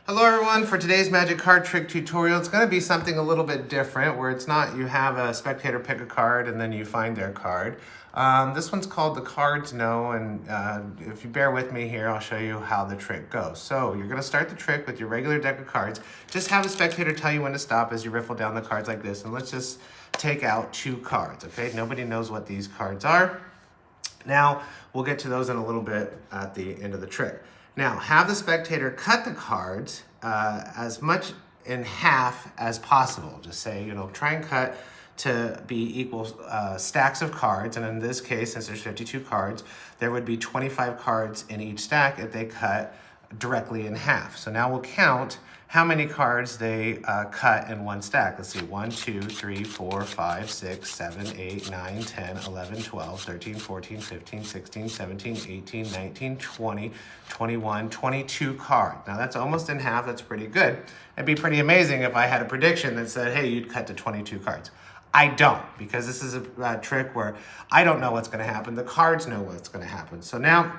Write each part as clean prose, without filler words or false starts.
Hello everyone, for today's magic card trick tutorial, it's going to be something a little bit different where it's not you have a spectator pick a card and then you find their card. This one's called the cards know, and if you bear with me here, I'll show you how the trick goes. So you're going to start the trick with your regular deck of cards. Just have a spectator tell you when to stop as you riffle down the cards like this, and let's just take out 2 cards, okay? Nobody knows what these cards are. Now, we'll get to those in a little bit at the end of the trick. Now, have the spectator cut the cards as much in half as possible. Just say, try and cut to be equal stacks of cards. And in this case, since there's 52 cards, there would be 25 cards in each stack if they cut directly in half. So now we'll count how many cards they cut in one stack. Let's see, 1, 2, 3, 4, 5, 6, 7, 8, 9, 10, 11, 12, 13, 14, 15, 16, 17, 18, 19, 20, 21, 22 cards. Now that's almost in half, that's pretty good. It'd be pretty amazing if I had a prediction that said, hey, you'd cut to 22 cards. I don't, because this is a trick where I don't know what's gonna happen, the cards know what's gonna happen. So now,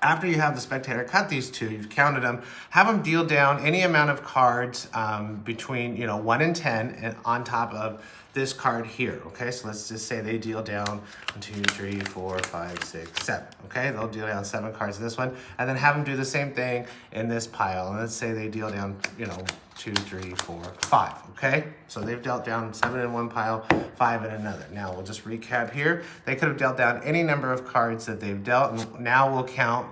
after you have the spectator cut these 2, you've counted them, have them deal down any amount of cards between 1 and 10 and on top of this card here, okay? So let's just say they deal down 1, 2, 3, 4, 5, 6, 7, okay? They'll deal down 7 cards in this one, and then have them do the same thing in this pile. And let's say they deal down, 2, 3, 4, 5, okay? So they've dealt down 7 in one pile, 5 in another. Now we'll just recap here. They could have dealt down any number of cards that they've dealt, and now we'll count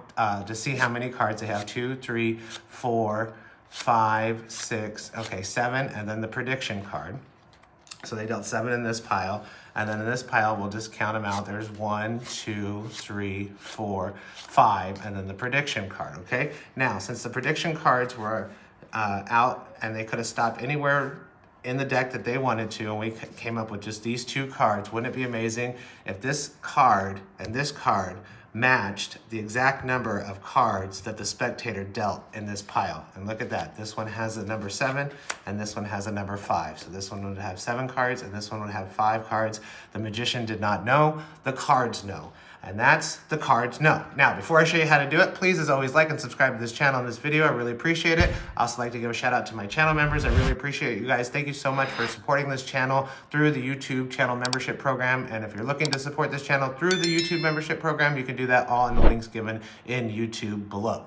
to see how many cards they have. 2, 3, 4, 5, 6, okay, 7, and then the prediction card. So they dealt 7 in this pile, and then in this pile, we'll just count them out. There's 1, 2, 3, 4, 5, and then the prediction card, okay? Now, since the prediction cards were out and they could have stopped anywhere in the deck that they wanted to, and we came up with just these 2 cards, wouldn't it be amazing if this card and this card matched the exact number of cards that the spectator dealt in this pile? And look at that. This one has a number 7 and this one has a number 5. So this one would have 7 cards and this one would have 5 cards. The magician did not know, the cards know. And that's the cards know. Now, before I show you how to do it, please, as always, like and subscribe to this channel and this video. I really appreciate it. I also like to give a shout out to my channel members. I really appreciate you guys. Thank you so much for supporting this channel through the YouTube channel membership program. And if you're looking to support this channel through the YouTube membership program, you can do that all in the links given in YouTube below.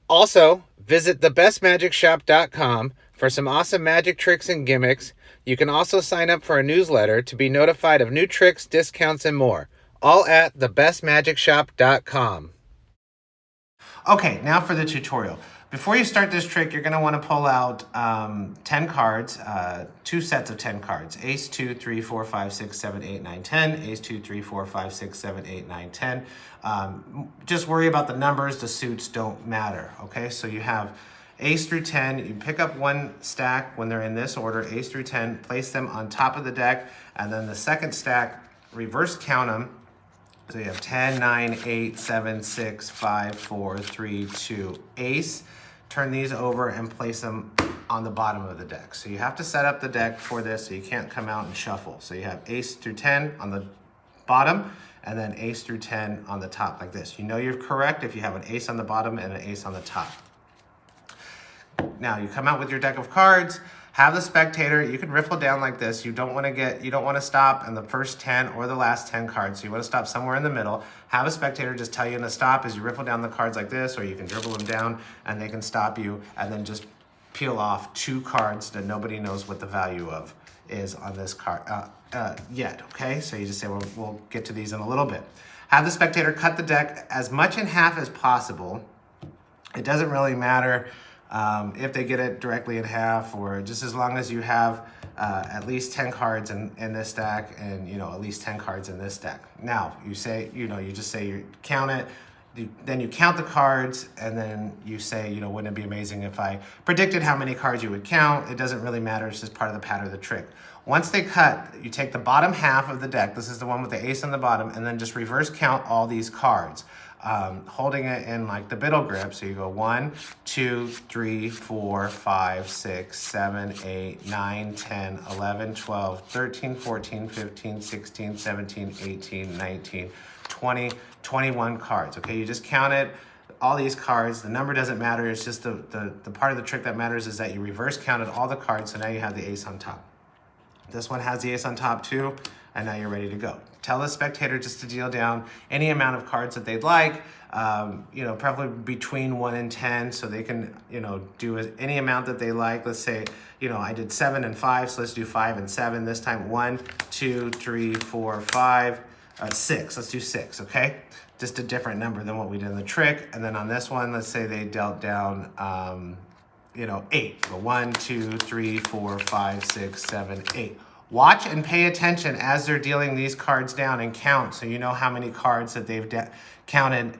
Also, visit thebestmagicshop.com for some awesome magic tricks and gimmicks. You can also sign up for a newsletter to be notified of new tricks, discounts, and more. All at thebestmagicshop.com. Okay, now for the tutorial. Before you start this trick, you're going to want to pull out 10 cards, 2 sets of 10 cards. Ace, 2, 3, 4, 5, 6, 7, 8, 9, 10. Ace, 2, 3, 4, 5, 6, 7, 8, 9, 10. Just worry about the numbers. The suits don't matter, okay? So you have Ace through 10. You pick up one stack when they're in this order, Ace through 10, place them on top of the deck, and then the second stack, reverse count them. So you have 10, 9, 8, 7, 6, 5, 4, 3, 2, ace. Turn these over and place them on the bottom of the deck. So you have to set up the deck for this so you can't come out and shuffle. So you have ace through 10 on the bottom and then ace through 10 on the top like this. You know you're correct if you have an ace on the bottom and an ace on the top. Now you come out with your deck of cards. Have the spectator, you can riffle down like this. You don't want to stop in the first 10 or the last 10 cards. So you want to stop somewhere in the middle. Have a spectator just tell you to stop as you riffle down the cards like this, or you can dribble them down and they can stop you, and then just peel off 2 cards that nobody knows what the value of is on this card yet, okay? So you just say, well, we'll get to these in a little bit. Have the spectator cut the deck as much in half as possible. It doesn't really matter if they get it directly in half, or just as long as you have at least 10 cards in this stack and at least 10 cards in this stack. Now you say, you just say you count it, then you count the cards, and then you say, wouldn't it be amazing if I predicted how many cards you would count? It doesn't really matter, it's just part of the pattern of the trick. Once they cut, you take the bottom half of the deck, this is the one with the ace on the bottom, and then just reverse count all these cards. Holding it in like the biddle grip. So you go 1, 2, 3, 4, 5, 6, 7, 8, 9, 10, 11, 12, 13, 14, 15, 16, 17, 18, 19, 20, 21 cards. Okay, you just count it all these cards. The number doesn't matter. It's just the part of the trick that matters is that you reverse counted all the cards, so now you have the ace on top. This one has the ace on top too, and now you're ready to go. Tell the spectator just to deal down any amount of cards that they'd like, you know, probably between 1 and 10, so they can, you know, do any amount that they like. Let's say, you know, I did 7 and 5, so let's do 5 and 7 this time. 1, 2, 3, 4, 5, 6. Let's do 6, okay? Just a different number than what we did in the trick. And then on this one, let's say they dealt down, you know, 8. So 1, 2, 3, 4, 5, 6, 7, 8. Watch and pay attention as they're dealing these cards down and count, so you know how many cards that they've counted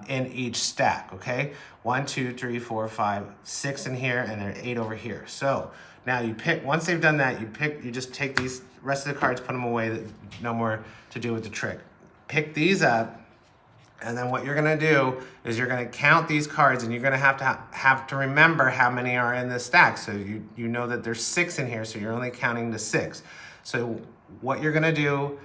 in each stack, okay? 1, 2, 3, 4, 5, 6 in here, and then 8 over here. So now you pick, once they've done that, you just take these rest of the cards, put them away, no more to do with the trick. Pick these up, and then what you're gonna do is you're gonna count these cards, and you're gonna have to remember how many are in this stack. So you know that there's 6 in here, so you're only counting to 6. So what you're gonna do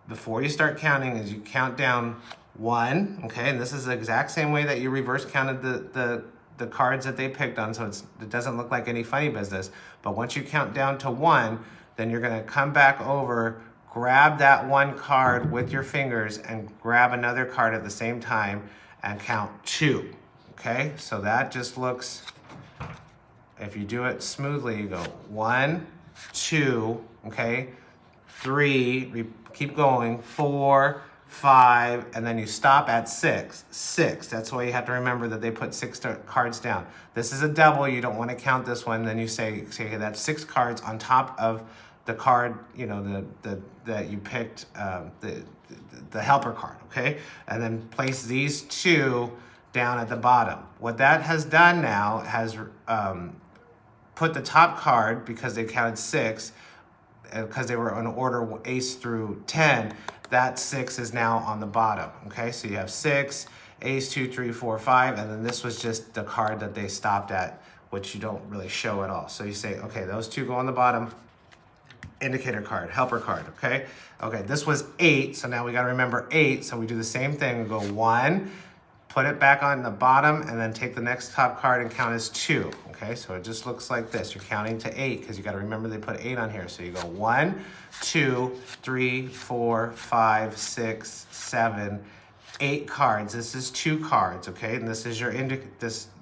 before you start counting is you count down 1, okay? And this is the exact same way that you reverse counted the cards that they picked on, so it doesn't look like any funny business. But once you count down to 1, then you're gonna come back over, grab that 1 card with your fingers and grab another card at the same time and count 2, okay? So that just looks, if you do it smoothly, you go 1, 2, okay? 3, keep going, 4, 5, and then you stop at 6. 6, that's why you have to remember that they put 6 cards down. This is a double, you don't want to count this one, then you say okay, that's 6 cards on top of the card, you know, that you picked, the helper card, okay? And then place these 2 down at the bottom. What that has done now has put the top card, because they counted 6, because they were in order ace through 10, that 6 is now on the bottom, okay? So you have 6, ace, 2, 3, 4, 5, and then this was just the card that they stopped at, which you don't really show at all. So you say, okay, those 2 go on the bottom, indicator card, helper card, okay? Okay, this was 8, so now we gotta remember 8, so we do the same thing. We go 1, put it back on the bottom, and then take the next top card and count as 2, okay? So it just looks like this. You're counting to 8, because you gotta remember they put 8 on here. So you go 1, 2, 3, 4, 5, 6, 7, 8 cards. This is 2 cards, okay? And this is your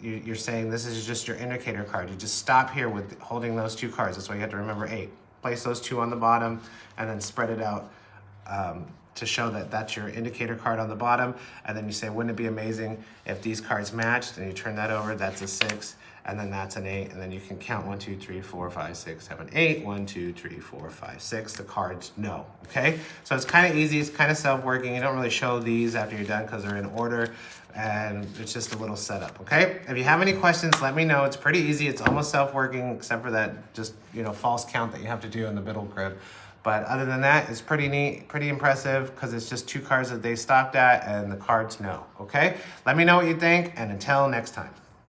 you're saying this is just your indicator card. You just stop here with holding those 2 cards. That's why you have to remember 8. Place those 2 on the bottom and then spread it out to show that that's your indicator card on the bottom. And then you say, wouldn't it be amazing if these cards matched? And you turn that over, that's a 6, and then that's an 8. And then you can count 1, 2, 3, 4, 5, 6, 7, 8. 1, 2, 3, 4, 5, 6. The cards know, okay? So it's kind of easy, it's kind of self-working. You don't really show these after you're done because they're in order, and it's just a little setup, okay? If you have any questions, let me know. It's pretty easy. It's almost self-working, except for that just, you know, false count that you have to do in the middle grid. But other than that, it's pretty neat, pretty impressive, because it's just 2 cards that they stopped at and the cards know, okay? Let me know what you think, and until next time.